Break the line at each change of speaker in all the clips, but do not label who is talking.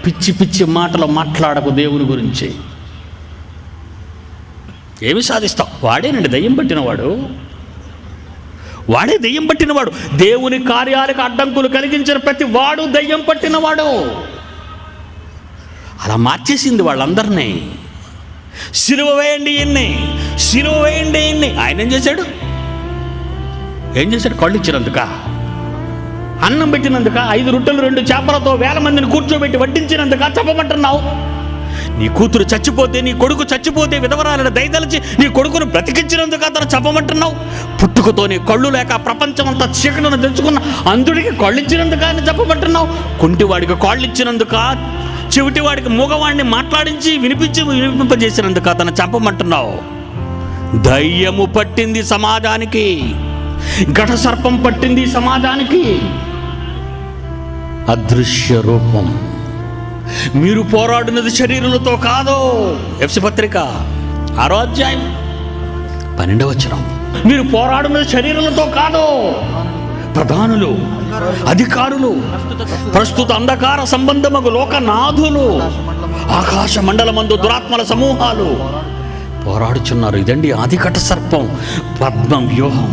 పిచ్చి పిచ్చి మాటలు మాట్లాడకు దేవుని గురించి. ఏమి సాధిస్తావు? వాడేనండి దయ్యం పట్టినవాడు, వాడే దయ్యం పట్టినవాడు. దేవుని కార్యాలకు అడ్డంకులు కలిగించిన ప్రతి వాడు దయ్యం పట్టినవాడు. అలా మార్చేసింది వాళ్ళందరినీ. సిలువ వేయండి ఎన్ని, సిలువ వేయండి ఎన్ని. ఆయన ఏం చేశాడు? కళ్ళు ఇచ్చినందుక, అన్నం పెట్టినందుక, 5 రొట్టెలు 2 చేపలతో 1000 మందిని కూర్చోబెట్టి వడ్డించినందుక చెప్పమంటున్నావు? నీ కూతురు చచ్చిపోతే, నీ కొడుకు చచ్చిపోతే విధవరాలను దయదలిచి నీ కొడుకును బ్రతికించినందుకు అతను చెప్పమంటున్నావు? పుట్టుకతో నీ కళ్ళు లేక ప్రపంచం అంతా చీకటిని తెచ్చుకున్న అందుడికి కళ్ళు ఇచ్చినందుకు ఆయన చెప్పమంటున్నావు? కుంటివాడికి కాళ్ళు ఇచ్చినందుక, చెవిటివాడికి మూగవాడిని మాట్లాడించి వినిపింపజేసినందుకు అతను చెప్పమంటున్నావు? దయ్యము పట్టింది సమాజానికి, ఘట సర్పం పట్టింది సమాజానికి. అదృశ్య రూపం. మీరు పోరాడినది శరీరులతో కాదు. ఎఫెసీ పత్రిక 6వ అధ్యాయం 12వ వచనం. మీరు పోరాడినది శరీరులతో కాదు, ప్రధానులు, అధికారులు, ప్రస్తుత అంధకార సంబంధమగు లోకనాథులు, ఆకాశ మండలమందు దురాత్మల సమూహాలు పోరాడుచున్నారు. ఇదండి ఆది ఘట సర్పం, పద్మ వ్యూహం,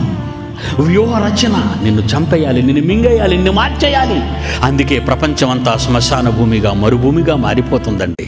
వ్యూహ రచన. నిన్ను చంపేయాలి, నిన్ను మింగేయాలి, నిన్ను మార్చేయాలి. అందుకే ప్రపంచం అంతా శ్మశాన భూమిగా, మరుభూమిగా మారిపోతుందండి.